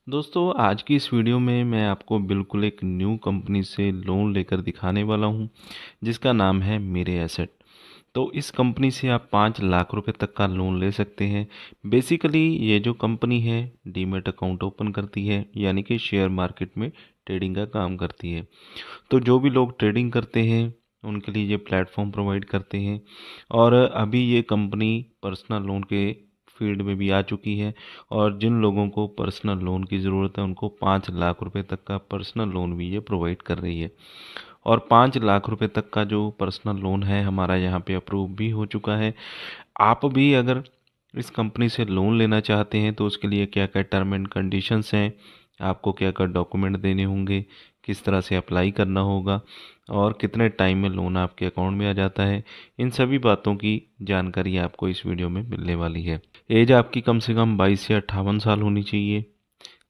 दोस्तों आज की इस वीडियो में मैं आपको बिल्कुल एक न्यू कंपनी से लोन लेकर दिखाने वाला हूं, जिसका नाम है मेरे एसेट। तो इस कंपनी से आप 5 लाख रुपए तक का लोन ले सकते हैं। बेसिकली ये जो कंपनी है डीमैट अकाउंट ओपन करती है, यानी कि शेयर मार्केट में ट्रेडिंग का काम करती है। तो जो भी लोग ट्रेडिंग करते हैं उनके लिए ये प्लेटफॉर्म प्रोवाइड करते हैं। और अभी ये कंपनी पर्सनल लोन के फील्ड में भी आ चुकी है। और जिन लोगों को पर्सनल लोन की ज़रूरत है उनको 5 लाख रुपए तक का पर्सनल लोन भी ये प्रोवाइड कर रही है। और 5 लाख रुपए तक का जो पर्सनल लोन है हमारा यहाँ पे अप्रूव भी हो चुका है। आप भी अगर इस कंपनी से लोन लेना चाहते हैं तो उसके लिए क्या क्या टर्म एंड कंडीशंस हैं, आपको क्या क्या डॉक्यूमेंट देने होंगे, किस तरह से अप्लाई करना होगा और कितने टाइम में लोन आपके अकाउंट में आ जाता है, इन सभी बातों की जानकारी आपको इस वीडियो में मिलने वाली है। एज आपकी कम से कम 22 से 58 साल होनी चाहिए।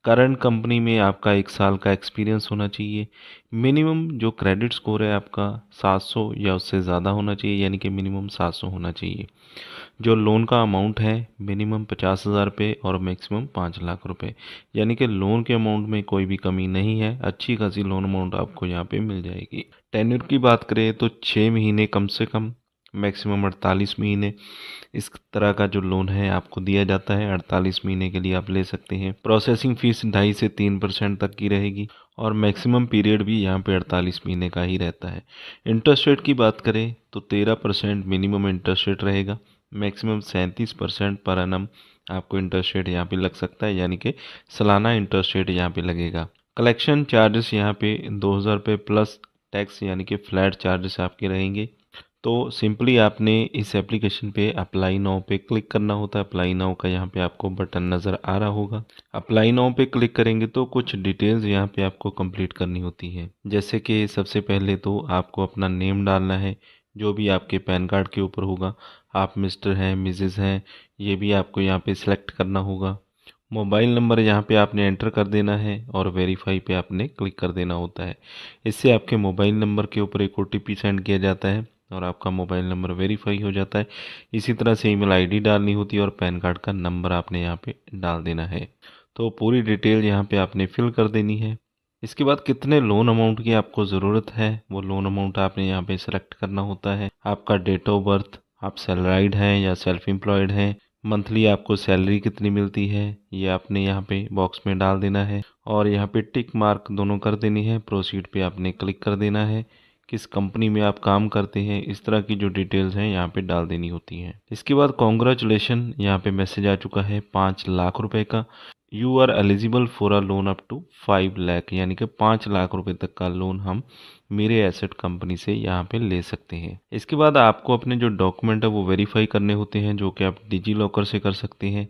करंट कंपनी में आपका 1 साल का एक्सपीरियंस होना चाहिए। मिनिमम जो क्रेडिट स्कोर है आपका 700 या उससे ज़्यादा होना चाहिए, यानी कि मिनिमम 700 होना चाहिए। जो लोन का अमाउंट है मिनिमम 50,000 रुपये और मैक्सिमम 5 लाख रुपए, यानी कि लोन के अमाउंट में कोई भी कमी नहीं है। अच्छी खासी लोन अमाउंट आपको यहाँ पे मिल जाएगी। टेन्योर की बात करें तो 6 महीने कम से कम, मैक्सिमम 48 महीने इस तरह का जो लोन है आपको दिया जाता है। 48 महीने के लिए आप ले सकते हैं। प्रोसेसिंग फ़ीस 2.5 से 3% तक की रहेगी और मैक्सिमम पीरियड भी यहाँ पे 48 महीने का ही रहता है। इंटरेस्ट रेट की बात करें तो 13% मिनिमम इंटरेस्ट रेट रहेगा। मैक्सिमम 37% पर एनम आपको इंटरेस्ट रेट यहाँ पे लग सकता है, यानी कि सालाना इंटरेस्ट रेट यहाँ पे लगेगा। कलेक्शन चार्जेस यहाँ पे 2,000 रुपये प्लस टैक्स, यानी कि फ्लैट चार्जेस आपके रहेंगे। तो सिंपली आपने इस एप्लीकेशन पे अप्लाई नाउ पे क्लिक करना होता है। अप्लाई नाउ का यहाँ पे आपको बटन नज़र आ रहा होगा। अप्लाई नाउ पे क्लिक करेंगे तो कुछ डिटेल्स यहाँ पे आपको कंप्लीट करनी होती है। जैसे कि सबसे पहले तो आपको अपना नेम डालना है, जो भी आपके पैन कार्ड के ऊपर होगा। आप मिस्टर हैं, मिसेज़ हैं, ये भी आपको यहाँ पे सिलेक्ट करना होगा। मोबाइल नंबर यहाँ पे आपने एंटर कर देना है और वेरीफाई पे आपने क्लिक कर देना होता है। इससे आपके मोबाइल नंबर के ऊपर एक OTP सेंड किया जाता है और आपका मोबाइल नंबर वेरीफाई हो जाता है। इसी तरह से ईमेल आईडी डालनी होती है और पैन कार्ड का नंबर आपने यहाँ पे डाल देना है। तो पूरी डिटेल यहाँ पे आपने फिल कर देनी है। इसके बाद कितने लोन अमाउंट की आपको ज़रूरत है वो लोन अमाउंट आपने यहाँ पे सेलेक्ट करना होता है। आपका डेट ऑफ बर्थ, आप सैलराइड हैं या सेल्फ एम्प्लॉयड हैं, मंथली आपको सैलरी कितनी मिलती है ये आपने यहाँ पे बॉक्स में डाल देना है और यहाँ पे टिक मार्क दोनों कर देनी है। प्रोसीड पे आपने क्लिक कर देना है। किस कंपनी में आप काम करते हैं, इस तरह की जो डिटेल्स हैं यहाँ पे डाल देनी होती हैं। इसके बाद कॉन्ग्रेचुलेशन यहाँ पे मैसेज आ चुका है 5 लाख रुपए का। You are eligible for a loan up to 5 lakh, यानी कि 5 लाख रुपए तक का लोन हम मेरे एसेट कंपनी से यहाँ पे ले सकते हैं। इसके बाद आपको अपने जो डॉक्यूमेंट है वो वेरीफाई करने होते हैं, जो कि आप डिजी लॉकर से कर सकते हैं।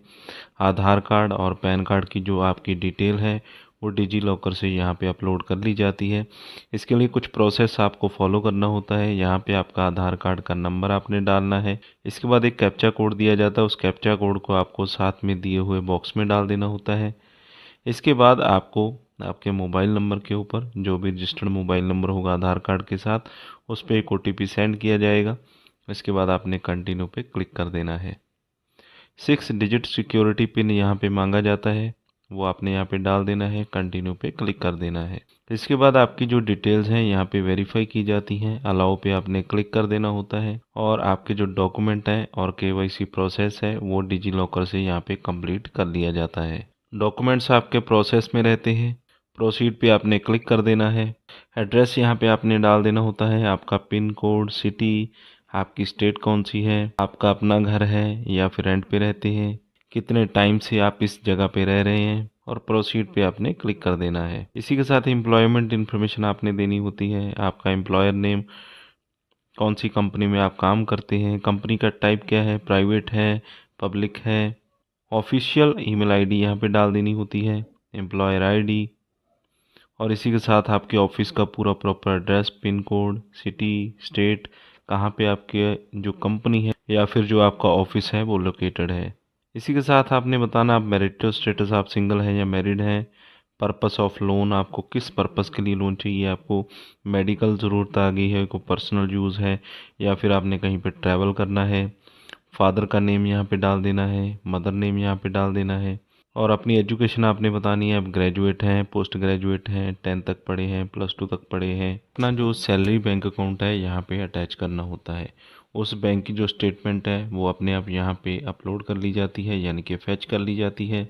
आधार कार्ड और पैन कार्ड की जो आपकी डिटेल है वो डिजी लॉकर से यहाँ पे अपलोड कर ली जाती है। इसके लिए कुछ प्रोसेस आपको फॉलो करना होता है। यहाँ पे आपका आधार कार्ड का नंबर आपने डालना है। इसके बाद एक कैप्चा कोड दिया जाता है, उस कैप्चा कोड को आपको साथ में दिए हुए बॉक्स में डाल देना होता है। इसके बाद आपको आपके मोबाइल नंबर के ऊपर जो भी रजिस्टर्ड मोबाइल नंबर होगा आधार कार्ड के साथ, उस पर एक OTP सेंड किया जाएगा। इसके बाद आपने कंटिन्यू पे क्लिक कर देना है। 6 डिजिट सिक्योरिटी पिन यहाँ पे मांगा जाता है, वो आपने यहाँ पे डाल देना है। कंटिन्यू पे क्लिक कर देना है। इसके बाद आपकी जो डिटेल्स हैं यहाँ पे वेरीफाई की जाती हैं। अलाउ पे आपने क्लिक कर देना होता है और आपके जो डॉक्यूमेंट हैं और KYC प्रोसेस है वो डिजी लॉकर से यहाँ पे कंप्लीट कर लिया जाता है। डॉक्यूमेंट्स आपके प्रोसेस में रहते हैं। प्रोसीड पे आपने क्लिक कर देना है। एड्रेस यहाँ पे आपने डाल देना होता है, आपका पिन कोड, सिटी, आपकी स्टेट कौन सी है, आपका अपना घर है या फिर रेंट पे रहते हैं, कितने टाइम से आप इस जगह पे रह रहे हैं और प्रोसीड पे आपने क्लिक कर देना है। इसी के साथ एम्प्लॉयमेंट इन्फॉर्मेशन आपने देनी होती है। आपका एम्प्लॉयर नेम, कौन सी कंपनी में आप काम करते हैं, कंपनी का टाइप क्या है, प्राइवेट है, पब्लिक है, ऑफिशियल ईमेल आईडी यहाँ पे डाल देनी होती है, एम्प्लॉयर आईडी और इसी के साथ आपके ऑफिस का पूरा proper address, pin code, city, state, कहाँ पे आपके जो कंपनी है या फिर जो आपका ऑफिस है वो लोकेटेड है। इसी के साथ आपने बताना आप मैरिटल स्टेटस, आप सिंगल हैं या मैरिड हैं। पर्पस ऑफ लोन, आपको किस पर्पस के लिए लोन चाहिए, आपको मेडिकल ज़रूरत आ गई है, कोई पर्सनल यूज़ है या फिर आपने कहीं पे ट्रैवल करना है। फादर का नेम यहाँ पे डाल देना है, मदर नेम यहाँ पे डाल देना है। और अपनी एजुकेशन आपने बतानी है, आप ग्रेजुएट हैं, पोस्ट ग्रेजुएट हैं, 10 तक पढ़े हैं, +2 तक पढ़े हैं। अपना जो सैलरी बैंक अकाउंट है यहाँ पे अटैच करना होता है। उस बैंक की जो स्टेटमेंट है वो अपने आप यहाँ पे अपलोड कर ली जाती है, यानी कि फैच कर ली जाती है।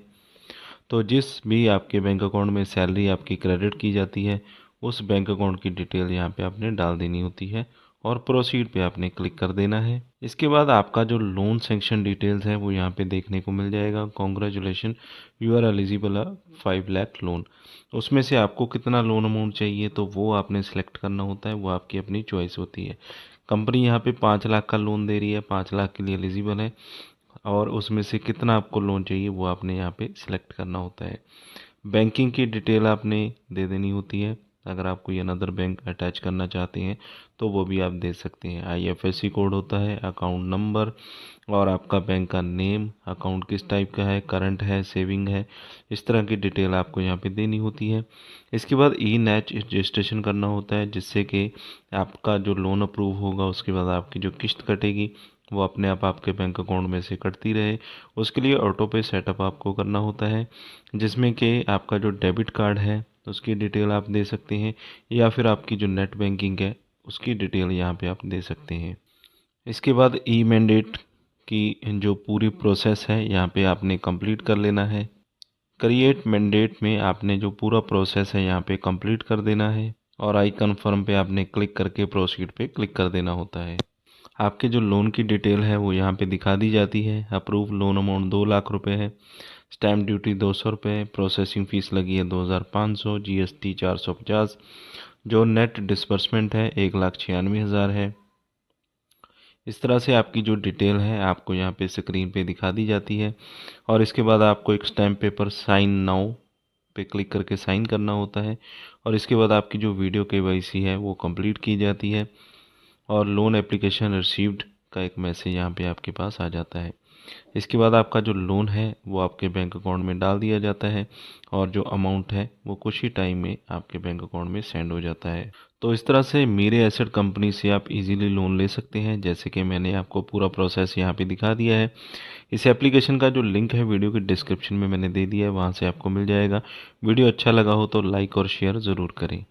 तो जिस भी आपके बैंक अकाउंट में सैलरी आपकी क्रेडिट की जाती है, उस बैंक अकाउंट की डिटेल यहाँ पे आपने डाल देनी होती है और प्रोसीड पे आपने क्लिक कर देना है। इसके बाद आपका जो लोन सेंक्शन डिटेल्स है वो यहाँ पे देखने को मिल जाएगा। Congratulation, you are eligible 5 lakh loan. उसमें से आपको कितना लोन अमाउंट चाहिए तो वो आपने सेलेक्ट करना होता है, वो आपकी अपनी चॉइस होती है। कंपनी यहाँ पे 5 लाख का लोन दे रही है, 5 लाख के लिए एलिजिबल है, और उसमें से कितना आपको लोन चाहिए वो आपने यहाँ पे सिलेक्ट करना होता है। बैंकिंग की डिटेल आपने दे देनी होती है। अगर आप कोई अनदर बैंक अटैच करना चाहते हैं तो वो भी आप दे सकते हैं। IFSC कोड होता है, अकाउंट नंबर, और आपका बैंक का नेम, अकाउंट किस टाइप का है, करंट है, सेविंग है, इस तरह की डिटेल आपको यहाँ पे देनी होती है। इसके बाद ई-NACH रजिस्ट्रेशन करना होता है, जिससे कि आपका जो लोन अप्रूव होगा उसके बाद आपकी जो किस्त कटेगी वो अपने आप आपके बैंक अकाउंट में से कटती रहे। उसके लिए ऑटो पे सेटअप आपको करना होता है, जिसमें कि आपका जो डेबिट कार्ड है उसकी डिटेल आप दे सकते हैं, या फिर आपकी जो नेट बैंकिंग है उसकी डिटेल यहाँ पे आप दे सकते हैं। इसके बाद ई मैंडेट की जो पूरी प्रोसेस है यहाँ पे आपने कंप्लीट कर लेना है। क्रिएट मैंडेट में आपने जो पूरा प्रोसेस है यहाँ पे कंप्लीट कर देना है, और आई कन्फर्म पे आपने क्लिक करके प्रोसीड पे क्लिक कर देना होता है। आपके जो लोन की डिटेल है वो यहाँ पे दिखा दी जाती है। अप्रूव लोन अमाउंट 2 लाख रुपए है, स्टैम्प ड्यूटी 200 रुपये, प्रोसेसिंग फ़ीस लगी है 2500, GST 450, जो नेट डिस्बर्समेंट है 1,96,000 है। इस तरह से आपकी जो डिटेल है आपको यहाँ पे स्क्रीन पे दिखा दी जाती है, और इसके बाद आपको एक स्टैम्प पेपर साइन नाउ पे क्लिक करके साइन करना होता है, और इसके बाद आपकी जो वीडियो KYC है वो कंप्लीट की जाती है, और लोन एप्लीकेशन रिसीव्ड का एक मैसेज यहाँ पे आपके पास आ जाता है। इसके बाद आपका जो लोन है वो आपके बैंक अकाउंट में डाल दिया जाता है, और जो अमाउंट है वो कुछ ही टाइम में आपके बैंक अकाउंट में सेंड हो जाता है। तो इस तरह से मेरे एसेट कंपनी से आप इजीली लोन ले सकते हैं, जैसे कि मैंने आपको पूरा प्रोसेस यहाँ पे दिखा दिया है। इस एप्लीकेशन का जो लिंक है वीडियो के डिस्क्रिप्शन में मैंने दे दिया है, वहाँ से आपको मिल जाएगा। वीडियो अच्छा लगा हो तो लाइक और शेयर ज़रूर करें।